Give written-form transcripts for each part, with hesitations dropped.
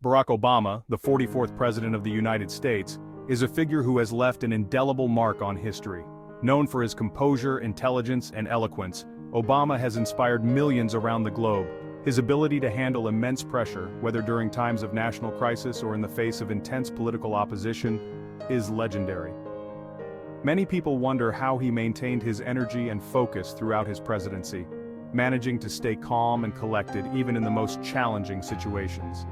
Barack Obama, the 44th President of the United States, is a figure who has left an indelible mark on history. Known for his composure, intelligence, and eloquence, Obama has inspired millions around the globe. His ability to handle immense pressure, whether during times of national crisis or in the face of intense political opposition, is legendary. Many people wonder how he maintained his energy and focus throughout his presidency, managing to stay calm and collected even in the most challenging situations.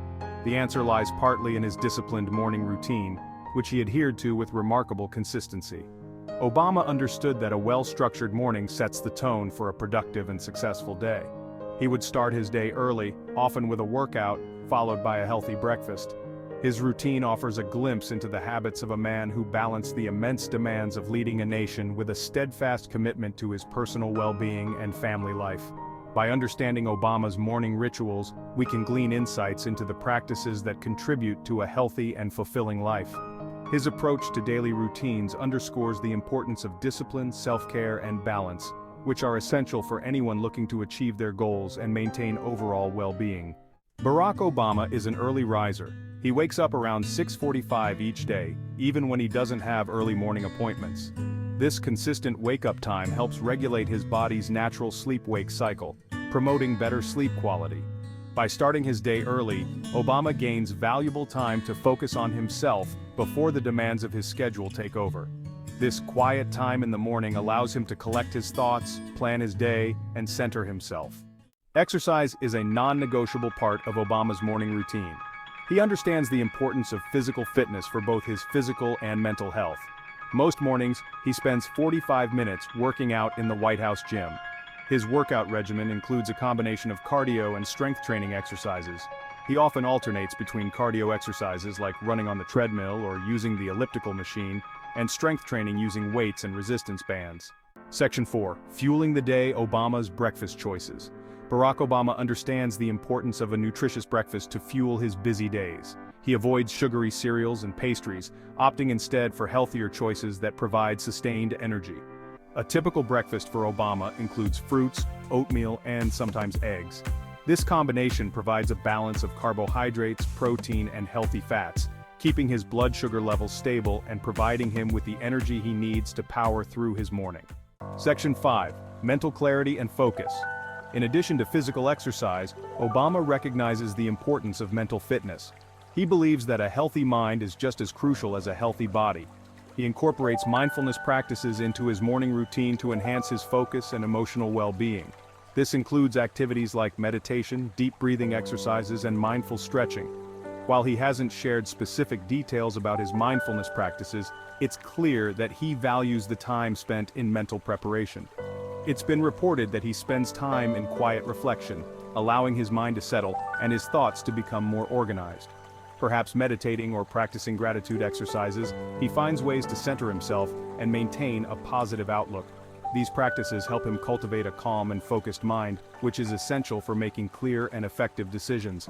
The answer lies partly in his disciplined morning routine, which he adhered to with remarkable consistency. Obama understood that a well-structured morning sets the tone for a productive and successful day. He would start his day early, often with a workout, followed by a healthy breakfast. His routine offers a glimpse into the habits of a man who balanced the immense demands of leading a nation with a steadfast commitment to his personal well-being and family life. By understanding Obama's morning rituals, we can glean insights into the practices that contribute to a healthy and fulfilling life. His approach to daily routines underscores the importance of discipline, self-care, and balance, which are essential for anyone looking to achieve their goals and maintain overall well-being. Barack Obama is an early riser. He wakes up around 6:45 each day, even when he doesn't have early morning appointments. This consistent wake-up time helps regulate his body's natural sleep-wake cycle, promoting better sleep quality. By starting his day early, Obama gains valuable time to focus on himself before the demands of his schedule take over. This quiet time in the morning allows him to collect his thoughts, plan his day, and center himself. Exercise is a non-negotiable part of Obama's morning routine. He understands the importance of physical fitness for both his physical and mental health. Most mornings, he spends 45 minutes working out in the White House gym. His workout regimen includes a combination of cardio and strength training exercises. He often alternates between cardio exercises like running on the treadmill or using the elliptical machine, and strength training using weights and resistance bands. Section 4. Fueling the day: Obama's breakfast choices. Barack Obama understands the importance of a nutritious breakfast to fuel his busy days. He avoids sugary cereals and pastries, opting instead for healthier choices that provide sustained energy. A typical breakfast for Obama includes fruits, oatmeal, and sometimes eggs. This combination provides a balance of carbohydrates, protein, and healthy fats, keeping his blood sugar levels stable and providing him with the energy he needs to power through his morning. Section 5. Mental clarity and focus. In addition to physical exercise, Obama recognizes the importance of mental fitness. He believes that a healthy mind is just as crucial as a healthy body. He incorporates mindfulness practices into his morning routine to enhance his focus and emotional well-being. This includes activities like meditation, deep breathing exercises, and mindful stretching. While he hasn't shared specific details about his mindfulness practices, it's clear that he values the time spent in mental preparation. It's been reported that he spends time in quiet reflection, allowing his mind to settle and his thoughts to become more organized. Perhaps meditating or practicing gratitude exercises, he finds ways to center himself and maintain a positive outlook. These practices help him cultivate a calm and focused mind, which is essential for making clear and effective decisions.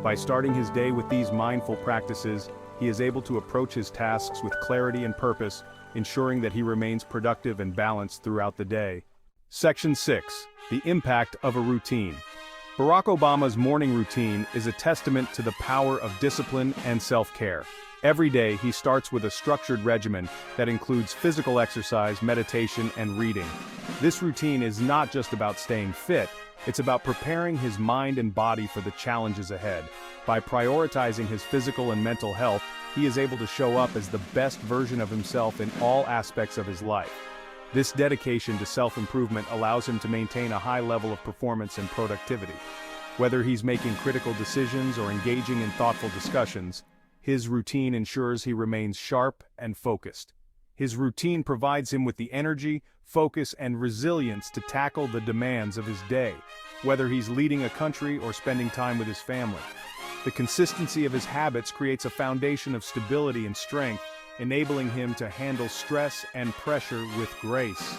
By starting his day with these mindful practices, he is able to approach his tasks with clarity and purpose, ensuring that he remains productive and balanced throughout the day. Section 6. The impact of a routine. Barack Obama's morning routine is a testament to the power of discipline and self-care. Every day, he starts with a structured regimen that includes physical exercise, meditation, and reading. This routine is not just about staying fit, it's about preparing his mind and body for the challenges ahead. By prioritizing his physical and mental health, he is able to show up as the best version of himself in all aspects of his life. This dedication to self-improvement allows him to maintain a high level of performance and productivity. Whether he's making critical decisions or engaging in thoughtful discussions, his routine ensures he remains sharp and focused. His routine provides him with the energy, focus, and resilience to tackle the demands of his day, whether he's leading a country or spending time with his family. The consistency of his habits creates a foundation of stability and strength, enabling him to handle stress and pressure with grace.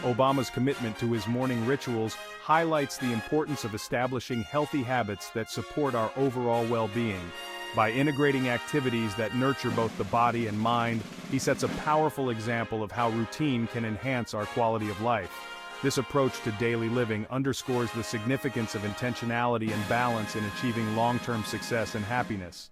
Obama's commitment to his morning rituals highlights the importance of establishing healthy habits that support our overall well-being. By integrating activities that nurture both the body and mind, he sets a powerful example of how routine can enhance our quality of life. This approach to daily living underscores the significance of intentionality and balance in achieving long-term success and happiness.